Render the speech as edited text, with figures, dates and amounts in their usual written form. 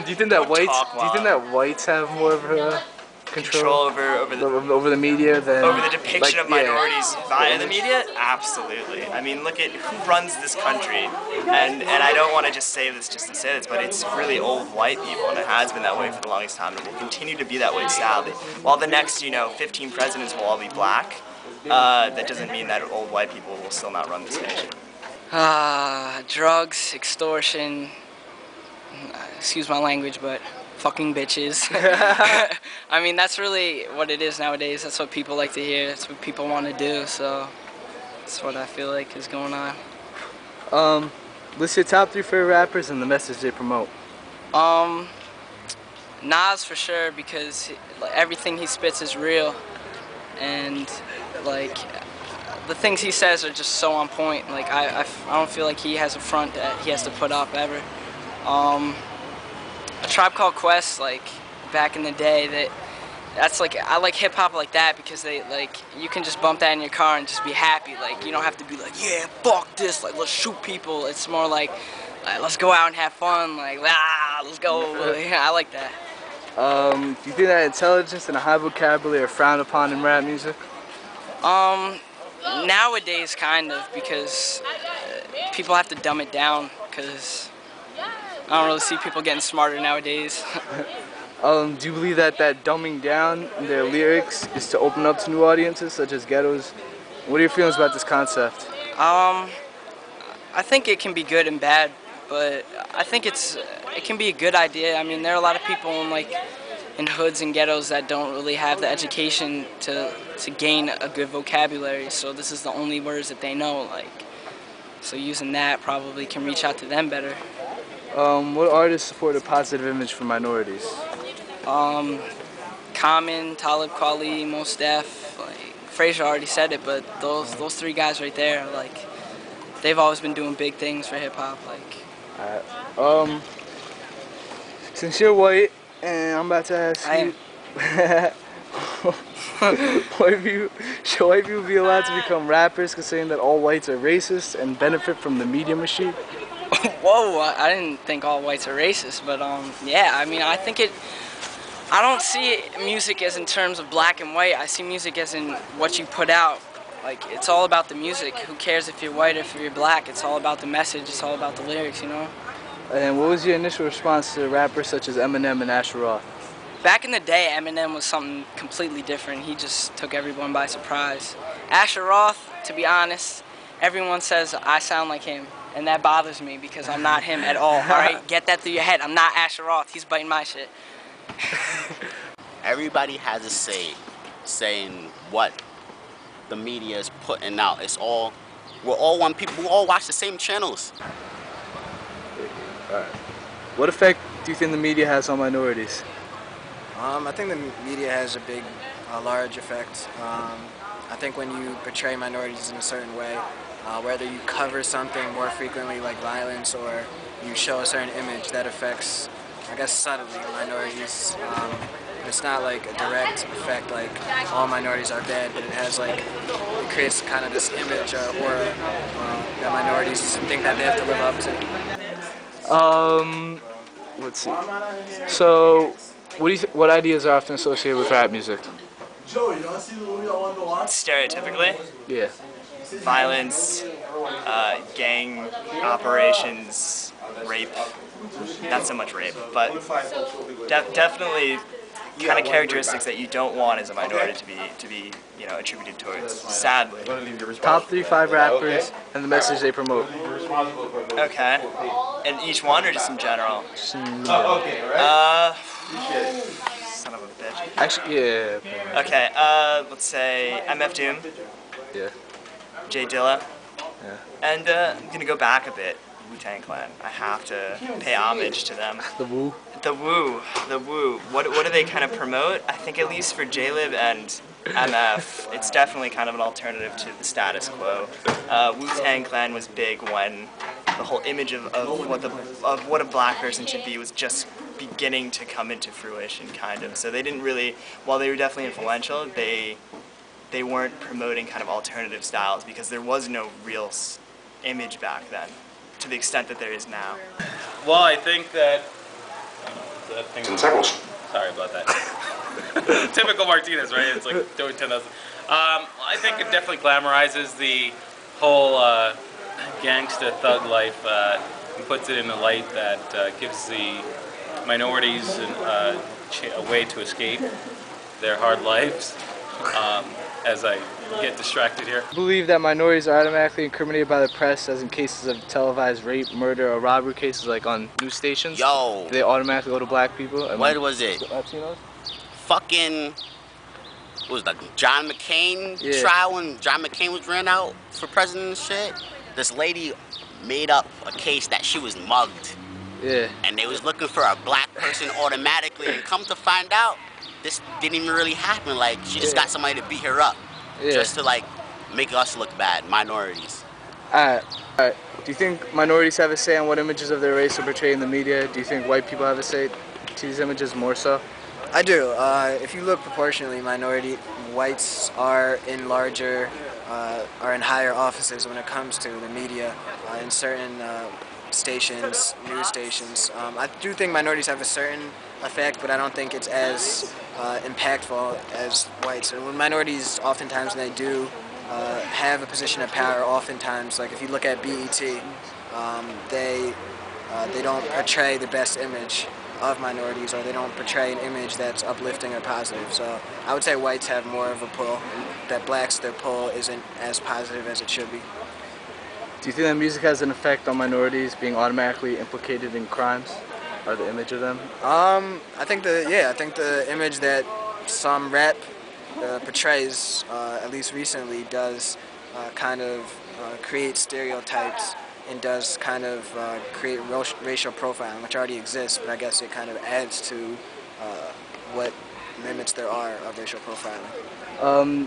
Do you think that whites have more of a control over the media than over the depiction of minorities via the media? Absolutely. I mean, look at who runs this country, and I don't want to just say this just to say this, but it's really old white people, and it has been that way for the longest time, and it will continue to be that way, sadly. While the next, 15 presidents will all be black, that doesn't mean that old white people will still not run this nation. Drugs, extortion, excuse my language, but fucking bitches. I mean, that's really what it is nowadays. That's what people like to hear. That's what people want to do, so that's what I feel like is going on. List your top 3 favorite rappers and the message they promote. Nas for sure, because everything he spits is real, and like the things he says are just so on point. Like I don't feel like he has a front that he has to put up ever. A Tribe Called Quest, like back in the day, that's like, I like hip hop like that because you can just bump that in your car and just be happy. Like you don't have to be like, yeah, fuck this, like let's shoot people. It's more like let's go out and have fun, like let's go. Yeah, I like that. Do you think that intelligence and a high vocabulary are frowned upon in rap music? Nowadays, kind of, because people have to dumb it down, because I don't really see people getting smarter nowadays. Do you believe that dumbing down their lyrics is to open up to new audiences, such as ghettos? What are your feelings about this concept? I think it can be good and bad, but I think it can be a good idea. I mean, there are a lot of people in hoods and ghettos that don't really have the education to gain a good vocabulary, so this is the only words that they know, so using that probably can reach out to them better. What artists support a positive image for minorities? Common, Talib Kweli, Mos Def, Frazier already said it, but those 3 guys right there, they've always been doing big things for hip hop. Since you're white, and I'm about to ask you, should white people be allowed to become rappers, considering that all whites are racist and benefit from the media machine? Whoa, I didn't think all whites are racist, but yeah, I mean, I don't see music as in terms of black and white. I see music as in what you put out. It's all about the music. Who cares if you're white or if you're black? It's all about the message. It's all about the lyrics, you know? And what was your initial response to rappers such as Eminem and Asher Roth? Back in the day, Eminem was something completely different. He just took everyone by surprise. Asher Roth, to be honest, everyone says I sound like him, and that bothers me because I'm not him at all. All right, get that through your head. I'm not Asher Roth. He's biting my shit. Everybody has a say, saying what the media is putting out. We're all one people. We all watch the same channels. All right. What effect do you think the media has on minorities? I think the media has a large effect. I think when you portray minorities in a certain way, whether you cover something more frequently like violence or you show a certain image, that affects, I guess, subtly minorities. It's not like a direct effect like all minorities are bad, but it has it creates kind of this image or aura that minorities think that they have to live up to. Let's see. So, what ideas are often associated with rap music? Stereotypically? Yeah. Violence, gang operations, rape. Not so much rape, but definitely kind of characteristics that you don't want as a minority to be attributed towards. Sadly. Top 5 rappers and the message they promote. Okay. And each one or just in general? Son of a bitch. Actually, yeah. Okay. Let's say MF Doom. Yeah. J Dilla. Yeah. And I'm gonna go back a bit. Wu-Tang Clan. I have to pay homage to them. The Wu. The Wu. The Wu. What do they kind of promote? I think at least for J-Lib and MF, it's definitely kind of an alternative to the status quo. Wu-Tang Clan was big when the whole image of what a black person should be was just beginning to come into fruition, kind of. So they didn't really, while they were definitely influential, they weren't promoting kind of alternative styles because there was no real image back then, to the extent that there is now. Well, I think that that thing. 10 seconds. Sorry about that. Typical Martinez, right? It's like doing 10,000. I think it definitely glamorizes the whole gangsta thug life and puts it in a light that gives the minorities a way to escape their hard lives. As I get distracted here. I believe that minorities are automatically incriminated by the press, as in cases of televised rape, murder, or robbery cases, like on news stations. Yo. They automatically go to black people. What was it? Latinos? Fucking, what was that, John McCain trial when John McCain was ran out for president and shit? This lady made up a case that she was mugged. Yeah. And they was looking for a black person automatically, and come to find out, this didn't even really happen. Like, she just got somebody to beat her up. Just to, like, make us look bad, minorities. Alright. Do you think minorities have a say on what images of their race are portrayed in the media? Do you think white people have a say to these images more so? I do. If you look proportionally, whites are in higher offices when it comes to the media in certain stations, news stations. I do think minorities have a certain effect, but I don't think it's as impactful as whites. And when minorities, oftentimes, when they do have a position of power, oftentimes, like if you look at BET, they don't portray the best image of minorities, or they don't portray an image that's uplifting or positive. So I would say whites have more of a pull, that blacks, their pull isn't as positive as it should be. Do you think that music has an effect on minorities being automatically implicated in crimes, or the image of them? I think the image that some rap portrays, at least recently, does kind of create stereotypes and does kind of create racial profiling, which already exists, but I guess it kind of adds to what limits there are of racial profiling.